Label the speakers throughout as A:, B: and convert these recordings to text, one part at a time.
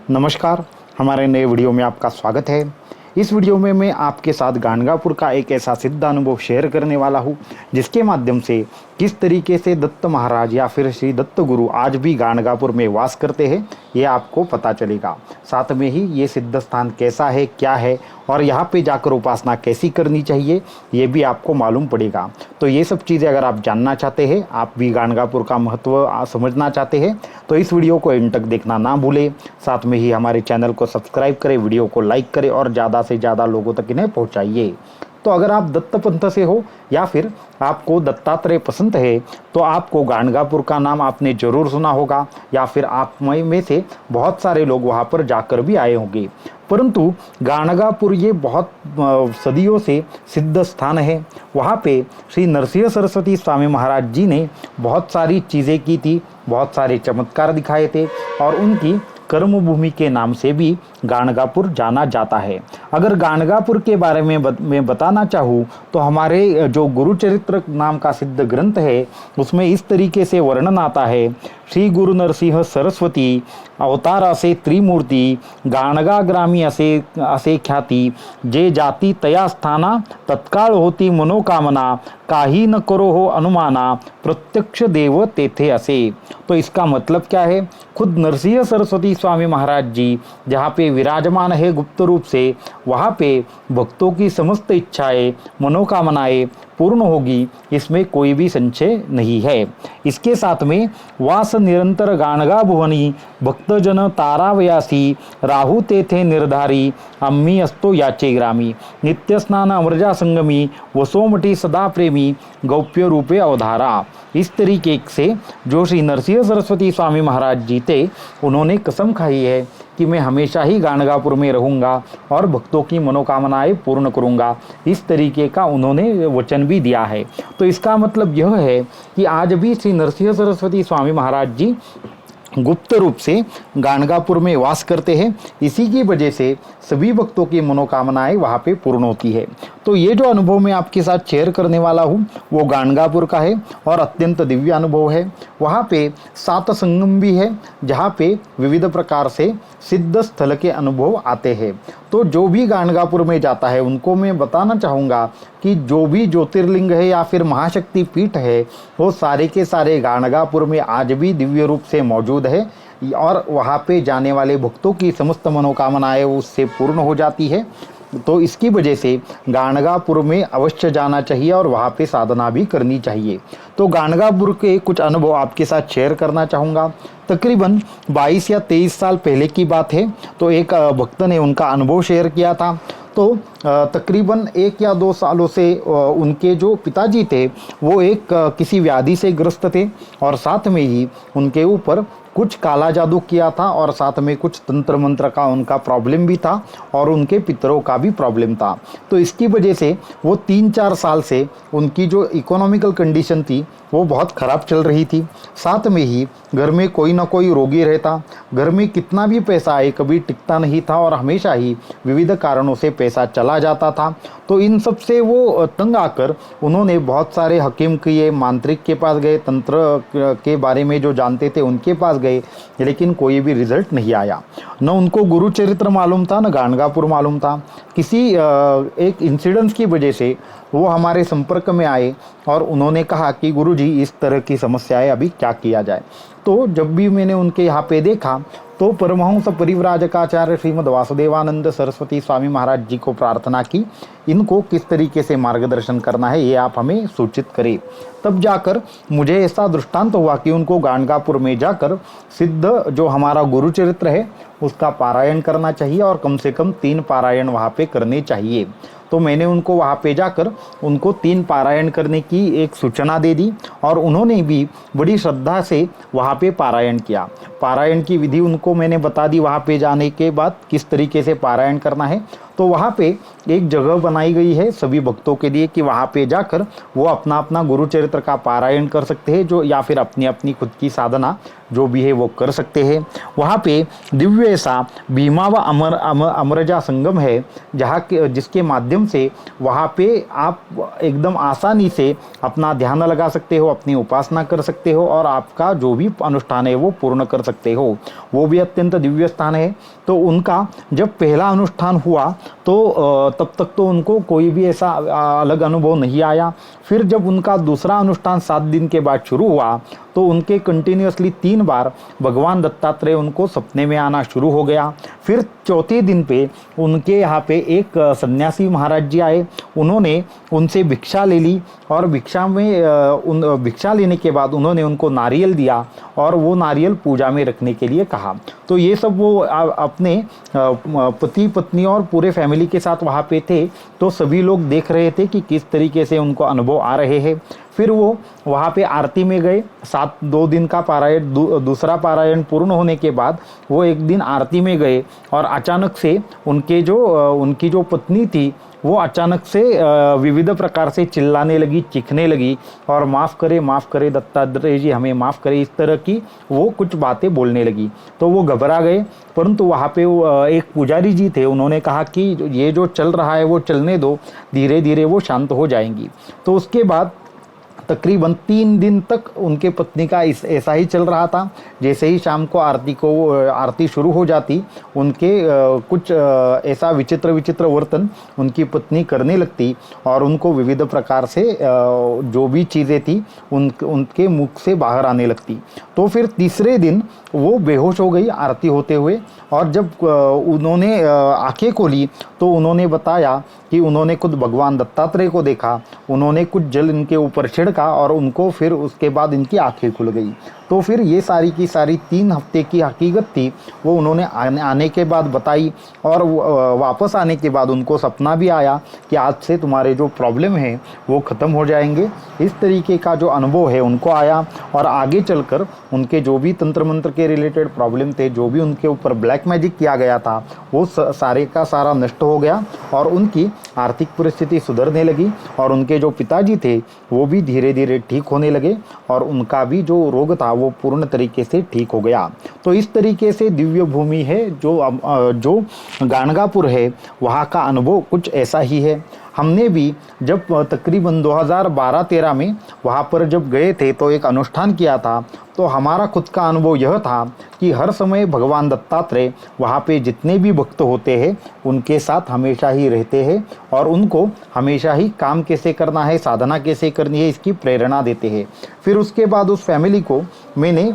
A: नमस्कार, हमारे नए वीडियो में आपका स्वागत है। इस वीडियो में मैं आपके साथ गाणगापुर का एक ऐसा सिद्ध अनुभव शेयर करने वाला हूँ जिसके माध्यम से किस तरीके से दत्त महाराज या फिर श्री दत्त गुरु आज भी गाणगापुर में वास करते हैं ये आपको पता चलेगा। साथ में ही ये सिद्ध स्थान कैसा है, क्या है और यहाँ पे जाकर उपासना कैसी करनी चाहिए ये भी आपको मालूम पड़ेगा। तो ये सब चीज़ें अगर आप जानना चाहते हैं, आप भी गाणगापुर का महत्व समझना चाहते हैं तो इस वीडियो को एंड तक देखना ना भूलें। साथ में ही हमारे चैनल को सब्सक्राइब करें, वीडियो को लाइक करें और ज़्यादा से ज़्यादा लोगों तक इन्हें पहुँचाइए। तो अगर आप दत्त पंथ से हो या फिर आपको दत्तात्रेय पसंद है तो आपको गाणगापुर का नाम आपने ज़रूर सुना होगा या फिर आप में से बहुत सारे लोग वहाँ पर जाकर भी आए होंगे। परंतु गाणगापुर ये बहुत सदियों से सिद्ध स्थान है। वहाँ पे श्री नरसिंह सरस्वती स्वामी महाराज जी ने बहुत सारी चीज़ें की थी, बहुत सारे चमत्कार दिखाए थे और उनकी कर्म भूमि के नाम से भी गाणगापुर जाना जाता है। अगर गाणगापुर के बारे में मैं बताना चाहूँ तो हमारे जो गुरुचरित्र नाम का सिद्ध ग्रंथ है उसमें इस तरीके से वर्णन आता है। श्री गुरु नरसिंह सरस्वती अवतार असे त्रिमूर्ती गाणगा ग्रामी असे ख्याती जे जाती तया स्थाना तत्काळ होती मनोकामना काही न करो हो अनुमाना प्रत्यक्ष देव तेथे असे। तो इसका मतलब क्या है, खुद नरसिंह सरस्वती स्वामी महाराज जी जहाँ पे विराजमान है गुप्त रूप से, वहाँ पे भक्तों की समस्त इच्छाएं मनोकामनाएं पूर्ण होगी, इसमें कोई भी संशय नहीं है। इसके साथ में वास निरंतर गाणगा भुवनी भक्तजन तारावयासी राहु तेथे निर्धारी अम्मी अस्तो याचे ग्रामी नित्य स्नान अमृजा संगमी वसोमठी सदा प्रेमी गौप्य रूपे अवधारा। इस तरीके से जो श्री नरसिंह सरस्वती स्वामी महाराज जी थे उन्होंने कसम खाई है कि मैं हमेशा ही गाणगापुर में रहूँगा और भक्तों की मनोकामनाएं पूर्ण करूँगा। इस तरीके का उन्होंने वचन भी दिया है। तो इसका मतलब यह है कि आज भी श्री नरसिंह सरस्वती स्वामी महाराज जी गुप्त रूप से गाणगापुर में वास करते हैं। इसी की वजह से सभी भक्तों की मनोकामनाएं वहाँ पे पूर्ण होती है। तो ये जो अनुभव मैं आपके साथ शेयर करने वाला हूँ वो गाणगापुर का है और अत्यंत दिव्य अनुभव है। वहाँ पे 7 संगम भी है जहाँ पे विविध प्रकार से सिद्ध स्थल के अनुभव आते हैं। तो जो भी गाणगापुर में जाता है उनको मैं बताना चाहूँगा कि जो भी ज्योतिर्लिंग है या फिर महाशक्ति पीठ है वो सारे के सारे गाणगापुर में आज भी दिव्य रूप से मौजूद है और वहाँ पे जाने वाले भक्तों की समस्त मनोकामनाएं उससे पूर्ण हो जाती है। तो इसकी वजह से गाणगापुर में अवश्य जाना चाहिए और वहाँ पे साधना भी करनी चाहिए। तो गाणगापुर के कुछ अनुभव आपके साथ शेयर करना चाहूँगा। तकरीबन 22 या 23 साल पहले की बात है। तो एक भक्त ने उनका अनुभव शेयर किया था। तो तकरीबन 1 या 2 सालों से उनके जो पिताजी थे वो एक किसी व्याधि से ग्रस्त थे और साथ में ही उनके ऊपर कुछ काला जादू किया था और साथ में कुछ तंत्र मंत्र का उनका प्रॉब्लम भी था और उनके पितरों का भी प्रॉब्लम था। तो इसकी वजह से वो 3-4 साल से उनकी जो इकोनॉमिकल कंडीशन थी वो बहुत ख़राब चल रही थी। साथ में ही घर में कोई ना कोई रोगी रहता, घर में कितना भी पैसा आए कभी टिकता नहीं था और हमेशा ही विविध कारणों से पैसा चला जाता था। तो इन सब से वो तंग आकर उन्होंने बहुत सारे हकीम किए, मांत्रिक के पास गए, तंत्र के बारे में जो जानते थे उनके पास गए, लेकिन कोई भी रिजल्ट नहीं आया। न उनको गुरुचरित्र मालूम था, न गाणगापुर मालूम था। किसी एक इंसिडेंस की वजह से वो हमारे संपर्क में आए और उन्होंने कहा कि गुरुजी इस तरह की समस्याएं अभी क्या किया जाए। तो जब भी मैंने उनके यहाँ पे देखा तो परमहंस परिव्राजकाचार्य श्रीमद् वासुदेवानंद सरस्वती स्वामी महाराज जी को प्रार्थना की, इनको किस तरीके से मार्गदर्शन करना है ये आप हमें सूचित करें। तब जाकर मुझे ऐसा दृष्टांत हुआ कि उनको गाणगापुर में जाकर सिद्ध जो हमारा गुरुचरित्र है उसका पारायण करना चाहिए और कम से कम 3 पारायण वहाँ पे करने चाहिए। तो मैंने उनको वहाँ पे जाकर उनको 3 पारायण करने की एक सूचना दे दी और उन्होंने भी बड़ी श्रद्धा से वहाँ पे पारायण किया। पारायण की विधि उनको मैंने बता दी वहाँ पे जाने के बाद किस तरीके से पारायण करना है। तो वहाँ पे एक जगह बनाई गई है सभी भक्तों के लिए कि वहाँ पे जाकर वो अपना अपना गुरुचरित्र का पारायण कर सकते हैं, जो या फिर अपनी अपनी खुद की साधना जो भी है वो कर सकते हैं। वहाँ पे दिव्य ऐसा भीमा व अमरजा संगम है जहाँ के जिसके माध्यम माध्यम से वहाँ पे आप एकदम आसानी से अपना ध्यान लगा सकते हो, अपनी उपासना कर सकते हो और आपका जो भी अनुष्ठान है वो पूर्ण कर सकते हो। वो भी अत्यंत दिव्य स्थान है। तो उनका जब पहला अनुष्ठान हुआ तो तब तक तो उनको कोई भी ऐसा अलग अनुभव नहीं आया। फिर जब उनका दूसरा अनुष्ठान 7 दिन के बाद शुरू हुआ तो उनके कंटिन्यूअसली 3 बार भगवान दत्तात्रेय उनको सपने में आना शुरू हो गया। फिर चौथे दिन पे उनके यहाँ पे एक सन्यासी महाराज जी आए, उन्होंने उनसे भिक्षा ले ली और भिक्षा लेने के बाद उन्होंने उनको नारियल दिया और वो नारियल पूजा में रखने के लिए कहा। तो ये सब वो अपने पति पत्नी और पूरे फैमिली के साथ वहाँ पे थे। तो सभी लोग देख रहे थे कि किस तरीके से उनको अनुभव आ रहे हैं। फिर वो वहाँ पे आरती में गए। 2 दिन का पारायण, दूसरा पारायण पूर्ण होने के बाद वो एक दिन आरती में गए और अचानक से उनकी जो पत्नी थी वो अचानक से विविध प्रकार से चिल्लाने लगी, चीखने लगी और माफ़ करे दत्तात्रेय जी, हमें माफ़ करें, इस तरह की वो कुछ बातें बोलने लगी। तो वो घबरा गए, परंतु वहाँ पे एक पुजारी जी थे, उन्होंने कहा कि ये जो चल रहा है वो चलने दो, धीरे धीरे वो शांत हो जाएंगी। तो उसके बाद तकरीबन 3 दिन तक उनके पत्नी का ऐसा ही चल रहा था। जैसे ही शाम को आरती शुरू हो जाती, उनके कुछ ऐसा विचित्र वर्तन उनकी पत्नी करने लगती और उनको विविध प्रकार से जो भी चीज़ें थी उनके मुख से बाहर आने लगती। तो फिर तीसरे दिन वो बेहोश हो गई आरती होते हुए और जब उन्होंने आंखें खोली तो उन्होंने बताया कि उन्होंने खुद भगवान दत्तात्रेय को देखा, उन्होंने कुछ जल इनके ऊपर छिड़का और उनको फिर उसके बाद इनकी आंखें खुल गई। तो फिर ये सारी की सारी 3 हफ्ते की हकीकत थी वो उन्होंने आने के बाद बताई और वापस आने के बाद उनको सपना भी आया कि आज से तुम्हारे जो प्रॉब्लम है वो ख़त्म हो जाएंगे। इस तरीके का जो अनुभव है उनको आया और आगे चलकर उनके जो भी तंत्र मंत्र के रिलेटेड प्रॉब्लम थे, जो भी उनके ऊपर ब्लैक मैजिक किया गया था, वो सारे का सारा नष्ट हो गया और उनकी आर्थिक परिस्थिति सुधरने लगी और उनके जो पिताजी थे वो भी धीरे धीरे ठीक होने लगे और उनका भी जो रोग था वो पूर्ण तरीके से ठीक हो गया। तो इस तरीके से दिव्य भूमि है जो गाणगापुर है, वहाँ का अनुभव कुछ ऐसा ही है। हमने भी जब तकरीबन 2012-13 में वहाँ पर जब गए थे तो एक अनुष्ठान किया था, तो हमारा खुद का अनुभव यह था कि हर समय भगवान दत्तात्रेय वहाँ पे जितने भी भक्त होते हैं उनके साथ हमेशा ही रहते हैं और उनको हमेशा ही काम कैसे करना है, साधना कैसे करनी है, इसकी प्रेरणा देते हैं। फिर उसके बाद उस फैमिली को मैंने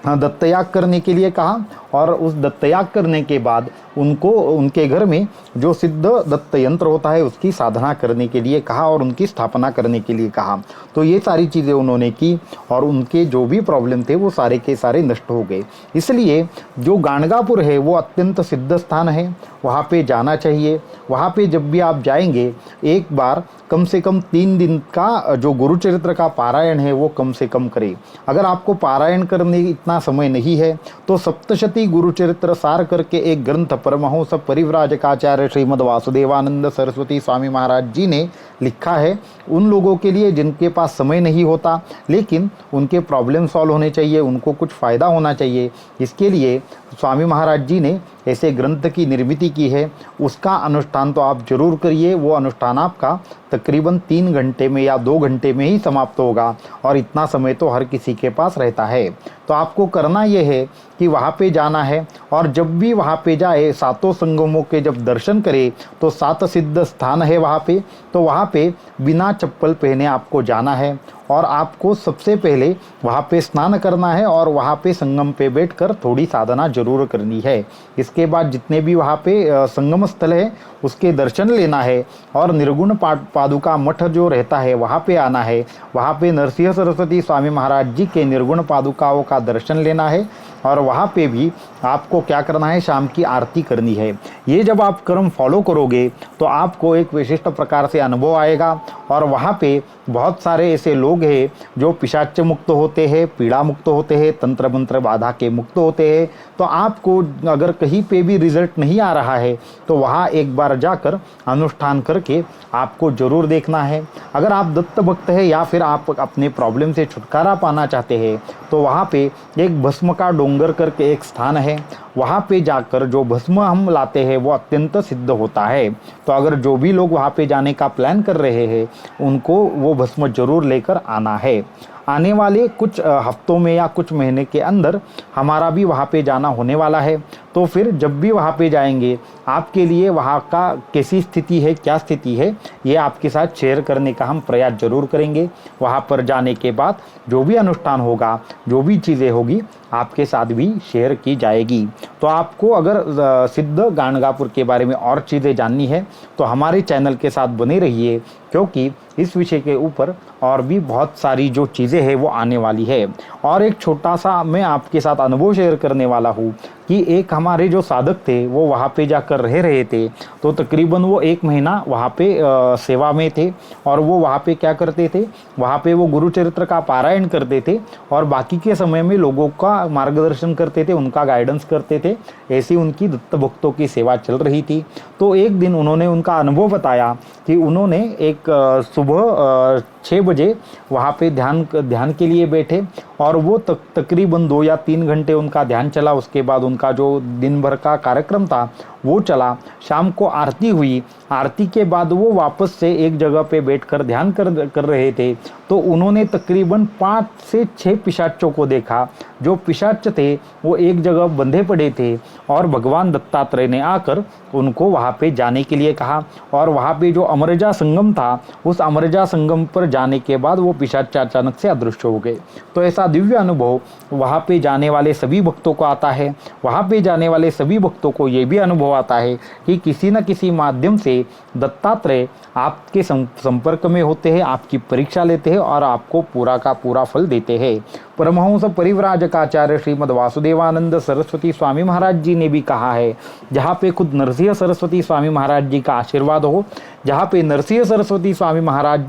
A: दत्तयाग करने के लिए कहा और उस दत्तयाग करने के बाद उनको उनके घर में जो सिद्ध दत्त यंत्र होता है उसकी साधना करने के लिए कहा और उनकी स्थापना करने के लिए कहा। तो ये सारी चीज़ें उन्होंने की और उनके जो भी प्रॉब्लम थे वो सारे के सारे नष्ट हो गए। इसलिए जो गाणगापुर है वो अत्यंत सिद्ध स्थान है, वहाँ पे जाना चाहिए। वहाँ पे जब भी आप जाएंगे एक बार कम से कम 3 दिन का जो गुरुचरित्र का पारायण है वो कम से कम करें। अगर आपको पारायण करने इतना समय नहीं है तो सप्तशती गुरुचरित्र सार करके एक ग्रंथ परमहंस परिव्राजकाचार्य श्रीमद् वासुदेवानंद सरस्वती स्वामी महाराज जी ने लिखा है। उन लोगों के लिए जिनके पास समय नहीं होता लेकिन उनके प्रॉब्लम सॉल्व होने चाहिए, उनको कुछ फ़ायदा होना चाहिए, इसके लिए स्वामी महाराज जी ने ऐसे ग्रंथ की निर्मित की है। उसका अनुष्ठान तो आप जरूर करिए। वो अनुष्ठान आपका तकरीबन 3 घंटे में या 2 घंटे में ही समाप्त होगा और इतना समय तो हर किसी के पास रहता है। तो आपको करना यह है कि वहाँ पे जाना है और जब भी वहाँ पे जाए 7 संगमों के जब दर्शन करे तो 7 सिद्ध स्थान है वहाँ पे, तो वहाँ पे बिना चप्पल पहने आपको जाना है और आपको सबसे पहले वहाँ पे स्नान करना है और वहाँ पे संगम पे बैठकर थोड़ी साधना जरूर करनी है। इसके बाद जितने भी वहाँ पे संगम स्थल है उसके दर्शन लेना है और निर्गुण पादुका मठ जो रहता है वहाँ पे आना है। वहाँ पे नरसिंह सरस्वती स्वामी महाराज जी के निर्गुण पादुकाओं का दर्शन लेना है और वहाँ पे भी आपको क्या करना है, शाम की आरती करनी है। ये जब आप कर्म फॉलो करोगे तो आपको एक विशिष्ट प्रकार से अनुभव आएगा और वहाँ पे बहुत सारे ऐसे लोग लोग हैं जो पिशाच मुक्त होते हैं, पीड़ा मुक्त होते हैं, तंत्र मंत्र बाधा के मुक्त होते हैं। तो आपको अगर कहीं पे भी रिजल्ट नहीं आ रहा है तो वहाँ एक बार जाकर अनुष्ठान करके आपको ज़रूर देखना है। अगर आप दत्त भक्त हैं या फिर आप अपने प्रॉब्लम से छुटकारा पाना चाहते हैं तो वहाँ पे एक भस्म का डोंगर करके एक स्थान है, वहाँ पे जाकर जो भस्म हम लाते हैं वो अत्यंत सिद्ध होता है। तो अगर जो भी लोग वहाँ पे जाने का प्लान कर रहे हैं उनको वो भस्म जरूर लेकर आना है। आने वाले कुछ हफ्तों में या कुछ महीने के अंदर हमारा भी वहाँ पे जाना होने वाला है। तो फिर जब भी वहाँ पे जाएंगे आपके लिए वहाँ का कैसी स्थिति है, क्या स्थिति है, ये आपके साथ शेयर करने का हम प्रयास जरूर करेंगे। वहाँ पर जाने के बाद जो भी अनुष्ठान होगा, जो भी चीज़ें होगी आपके साथ भी शेयर की जाएगी। तो आपको अगर सिद्ध गाणगापुर के बारे में और चीज़ें जाननी है तो हमारे चैनल के साथ बने रहिए, क्योंकि इस विषय के ऊपर और भी बहुत सारी जो चीज़ें हैं वो आने वाली है। और एक छोटा सा मैं आपके साथ अनुभव शेयर करने वाला हूँ कि एक हमारे जो साधक थे वो वहाँ पे जाकर रह रहे थे। तो तकरीबन वो 1 महीना वहाँ पे सेवा में थे और वो वहाँ पे क्या करते थे, वहाँ पे वो गुरुचरित्र का पारायण करते थे और बाकी के समय में लोगों का मार्गदर्शन करते थे, उनका गाइडेंस करते थे। ऐसी उनकी दत्त भक्तों की सेवा चल रही थी। तो एक दिन उन्होंने उनका अनुभव बताया कि उन्होंने एक सुबह 6 बजे वहाँ पे ध्यान के लिए बैठे और वो तकरीबन 2 या 3 घंटे उनका ध्यान चला। उसके बाद उनका जो दिन भर का कार्यक्रम था वो चला। शाम को आरती हुई, आरती के बाद वो वापस से एक जगह पे बैठकर ध्यान कर रहे थे। तो उन्होंने तकरीबन 5 से 6 पिशाचों को देखा। जो पिशाच थे वो एक जगह बंधे पड़े थे और भगवान दत्तात्रेय ने आकर उनको वहाँ पे जाने के लिए कहा। और वहाँ पे जो अमरजा संगम था, उस अमरजा संगम पर जाने के बाद वो पिशाच अचानक से अदृश्य हो गए। तो ऐसा दिव्य अनुभव वहाँ पे जाने वाले सभी भक्तों को आता है। वहाँ पे जाने वाले सभी भक्तों को ये भी अनुभव आता है कि किसी न किसी माध्यम से दत्तात्रेय आपके संपर्क में होते हैं, आपकी परीक्षा लेते हैं और आपको पूरा का पूरा फल देते हैं। परमहंस परिव्राजकाचार्य श्रीमद् वासुदेवानंद सरस्वती स्वामी महाराज जी ने भी कहा है, जहाँ पे खुद नरसिंह सरस्वती स्वामी महाराज जी का आशीर्वाद हो, जहाँ पे नरसिंह सरस्वती स्वामी महाराज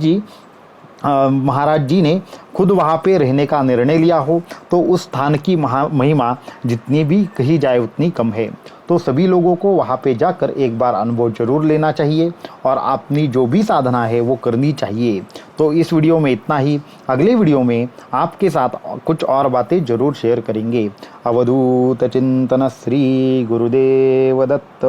A: जी ने खुद वहाँ पे रहने का निर्णय लिया हो, तो उस स्थान की महिमा जितनी भी कही जाए उतनी कम है। तो सभी लोगों को वहाँ पे जाकर एक बार अनुभव जरूर लेना चाहिए और अपनी जो भी साधना है वो करनी चाहिए। तो इस वीडियो में इतना ही। अगले वीडियो में आपके साथ कुछ और बातें जरूर शेयर करेंगे। अवधूत चिंतन श्री गुरुदेव दत्त।